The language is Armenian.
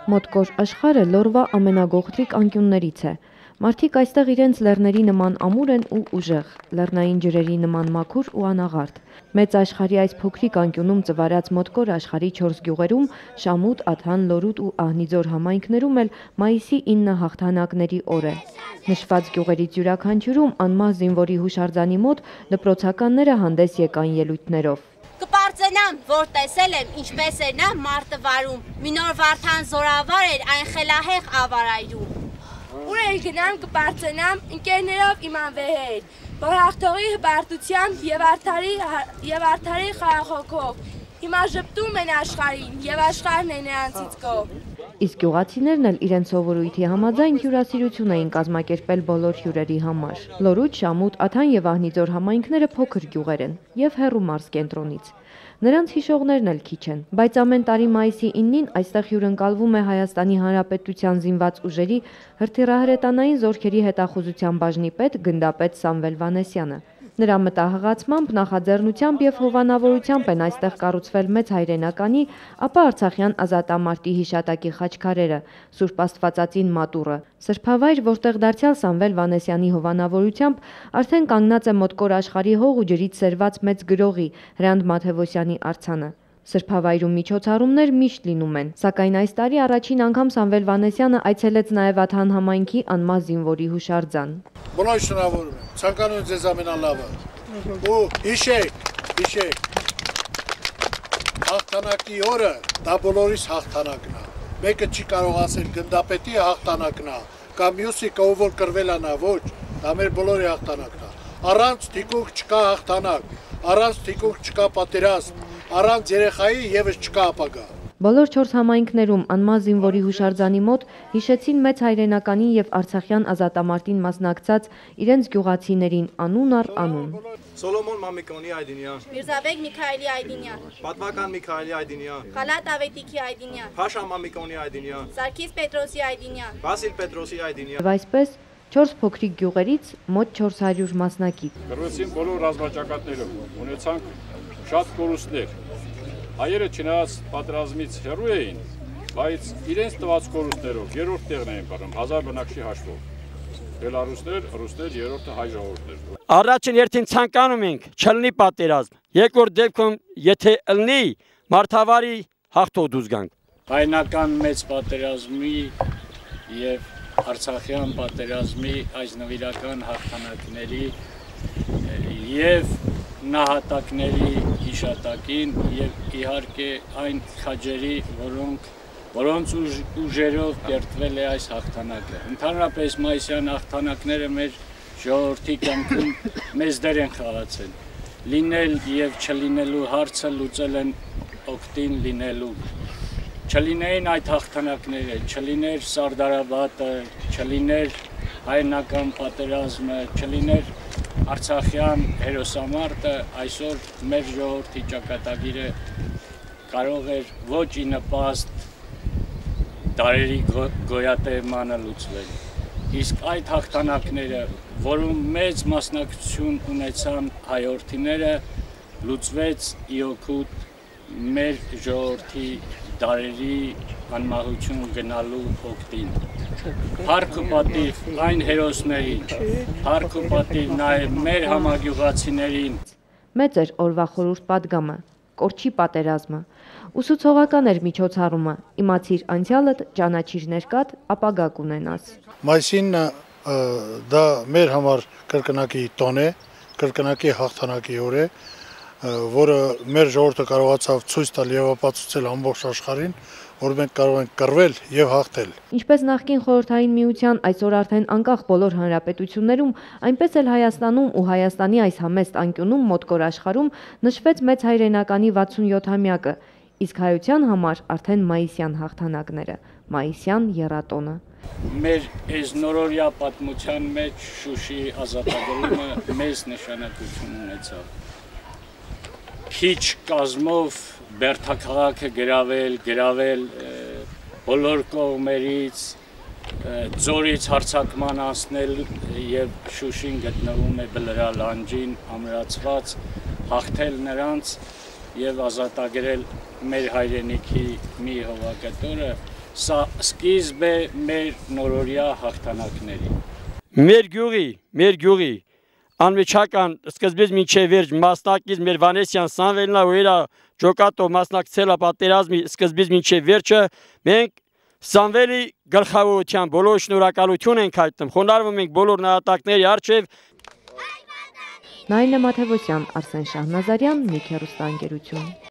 Մոտկոր աշխարհը լորվա ամենագողտրիկ անկյուններից է։ Մարդիկ այստեղ իրենց լեռների նման ամուր են ու ուժեղ, լեռնային ջրերի նման մաքուր ու անաղարտ։ Մեծ աշխարհի այս փոքրիկ անկյունում ծվարած Մոտկոր աշխարհի 4 գյուղերում՝ Շամուտ, Աթան, Լորուտ ու Ահնիձոր համայնքներում էլ մայիսի 9 հաղթանակների օր է։ Նշված գյուղերից յուրաքանչյուրում անմահ զինվորի հուշարձանի մոտ դպրոցականները հանդես եկան ելույթներով։ Կպարծենամ, որ տեսել եմ, ինչպես էր նա մարտը վարում, մի նոր Վարդան զորավար էր այն խելահեղ ավարայրում։ Ուր էլ գնամ կպարծենամ, ընկերներով իմ անվեհեր, որ հաղթողի հպարտությամբ և արդարի խաղաղօգով, հիմա ժպտում են աշխարհին և աշխարհն է նրանցից կող։ Իսկ գյուղացիներն էլ իրենց սովորույթի համաձայն հյուրասիրություն էին կազմակերպել բոլոր հյուրերի համար։ Լորուտ, Շամուտ, Աթան և Ահնիձոր համայնքները փոքր գյուղեր են և հեռու մարզկենտրոնից։ Նրանց հիշողներն էլ քիչ են, բայց ամեն տարի մայիսի 9-ին այստեղ հյուրընկալվում է Հայաստանի Հանրապետության զինված ուժերի հրթիռահրետանային զորքերի հետախուզության բաժնի պետ գնդապետ Սամվել Վանեսյանը։ Նրա մտահղացմամբ, նախաձեռնությամբ և հովանավորությամբ են այստեղ կառուցվել մեծ հայրենականի, ապա արցախյան ազատամարտի հիշատակի խաչքարերը, Սուրբ Աստվածածին մատուռը։ Սրբավայր, որտեղ դարձյալ Սամվել Վանեսյանի հովանավորությամբ արդեն կանգնած է Մոտկոր աշխարհի հող ու ջրից սերված մեծ գրողի Հրանտ Մաթևոսյանի արձանը։ Սրբավայրում միջոցառումներ միշտ լինում են, սակայն այս տարի առաջին անգամ Սամվել Վանեսյանը այցելեց նաև Աթան համայնքի անմահ զինվորի հուշարձան։ Բոլոր շնորհավորում եմ, ցանկանում եմ ձեզ ամենալավը ու հիշեք, հաղթանակի օրը դա բոլորիս հաղթանակն է, մեկը չի կարող ասել գնդապետի հաղթանակն է, կամ մյուսի կով որ կրվել է նա, ոչ, դա մեր բոլորի հաղթանակն է, առանց թիկունք չկա հաղթանակ, առանց թիկունք չկա պատերազմ, առանց երեխայի եւս չկա ապագա։ Բոլոր 4 համայնքներում անմահ զինվորի հուշարձանի մոտ հիշեցին մեծ հայրենականին եւ արցախյան ազատամարտին մասնակցած իրենց գյուղացիներին անուն առ անուն։ Սոլոմոն Մամիկոնի Այդինյան, Միրզաբեկ Միքայելի Այդինյան, Պատվական Միքայելի Այդինյան, Խալատ Ավետիքի Այդինյան, Փաշա Մամիկոնի Այդինյան, Սարգիս Պետրոսի Այդինյան, Վասիլ Պետրոսի Այդինյան։ Եվ այսպես 4 փոքրիկ գյուղերից մոտ 400 մասնակից։ Գրվեցին բոլոր ռազմաճակատներում, ունեցանք շատ կորուստներ։ Հայերը չնայած պատերազմից հեռու էին, բայց իրենց տված կորուստներով երրորդ տեղն էին բռնում 1000 բնակչի հաշվով։ Բելարուսներ, ռուսներ, երրորդը հայ ժողովուրդներ։ Առաջին հերթին ցանկանում ենք չլինի պատերազմ։ Երկրորդ դեպքում, եթե ըլնի, մարդավարի հաղթող դուրս գանք։ Հայնական մեծ պատերազմի եւ Արցախյան պատերազմի այս նվիրական հաղթանակների եւ նահատակների հիշատակին եւ իհարկե այն քաջերի, որոնց ուժերով կերտվել է այս հաղթանակը։ Ընդհանրապես մայիսյան հաղթանակները մեր ժողովրդի կյանքում մեծ դեր են խաղացել։ Լինել եւ չլինելու հարցը լուծել են օգտին լինելու։ Չլինեին այդ հաղթանակները, չլիներ Սարդարաբադը, չլիներ հայնական պատերազմը, չլիներ Արցախյան հերոսամարտը, այսօր մեր ժողովրդի ճակատագիրը կարող էր ոչ ի նպաստ դարերի գոյատևմանը լուծվել։ Իսկ այդ հաղթանակները, որում մեծ մասնակցություն ունեցան հայորդիները, լուծվեց ի օգուտ մեր ժողովրդի դարերի անմահություն գնալու օգտին։ Փառք ու պատիվ այն հերոսներին, փառք ու պատիվ նաև մեր համագյուղացիներին։ Մեծ էր օրվա խորհուրդ պատգամը, կորչի պատերազմը։ Ուսուցողական էր միջոցառումը, իմացիր անցյալդ, ճանաչիր ներկատ, ապագա կունենաս։ Մայիսին դա մեր համար կրկնակի տոն է, կրկնակի հաղթանակի օր է, որը մեր ժողովուրդը կարողացավ ցույց տալ եւ ապացուցել ամբողջ աշխարհին, որ մենք կարող ենք կռվել եւ հաղթել։ Ինչպես նախկին Խորհրդային Միության, այսօր արդեն անկախ բոլոր հանրապետություններում, այնպես էլ Հայաստանում ու Հայաստանի այս համեստ անկյունում Մոտկոր աշխարհում նշվեց մեծ հայրենականի 67-ամյակը, իսկ հայության համար արդեն մայիսյան հաղթանակները, մայիսյան եռատոնը։ Մեր այս նորորյա պատմության մեջ Շուշի ազատագրումը մեծ նշանակություն ունեցավ։ Քիչ կազմով Բերդաքաղաքը գրավել բոլոր կողմերից, ձորից հարձակման անցնել եւ Շուշին գտնվում է բլրա լանջին ամրացված, հաղթել նրանց եւ ազատագրել մեր հայրենիքի մի հողակտորը Սա սկիզբ է մեր նորորյա հաղթանակների։ Մեր գյուղի անմիջական սկզբից մինչև վերջ մասնակից մեր Վանեսյան Սամվելն ու իր ջոկատով մասնակցել է պատերազմի սկզբից մինչև վերջը, մենք Սամվելի գլխավորության բոլոր շնորհակալություն ենք հայտնում, խոնարհվում ենք բոլոր նահատակների առջև։ Նայինե Մաթևոսյան, Արսեն Շահնազարյան, Միք հեռուստաընկերություն։